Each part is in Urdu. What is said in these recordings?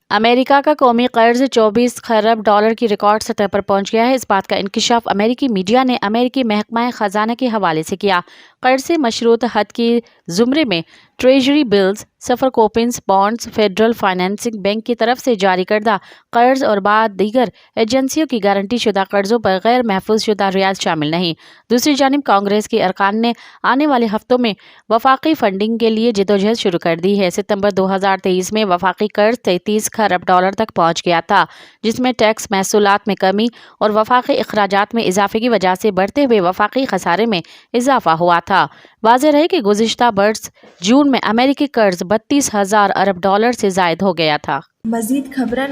امریکہ کا قومی قرض 24 خرب ڈالر کی ریکارڈ سطح پر پہنچ گیا ہے۔ اس بات کا انکشاف امریکی میڈیا نے امریکی محکمہ خزانہ کے حوالے سے کیا۔ قرض سے مشروط حد کے زمرے میں ٹریجری بلز، صفر coupons bonds, federal financing bank کی طرف سے جاری کردہ قرض اور بعد دیگر ایجنسیوں کی گارنٹی شدہ قرضوں پر غیر محفوظ شدہ ریاض شامل نہیں۔ دوسری جانب کانگریس کے ارکان نے آنے والے ہفتوں میں وفاقی فنڈنگ کے لیے جدوجہد شروع کر دی ہے۔ ستمبر 2023 میں وفاقی قرض 33 خرب ڈالر تک پہنچ گیا تھا، جس میں ٹیکس محصولات میں کمی اور وفاقی اخراجات میں اضافے کی وجہ سے بڑھتے ہوئے وفاقی خسارے میں اضافہ ہوا تھا۔ واضح رہے کہ گزشتہ برس جون میں امریکی قرض 32,000 ارب ڈالر سے زائد ہو گیا تھا۔ مزید خبرن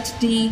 HD।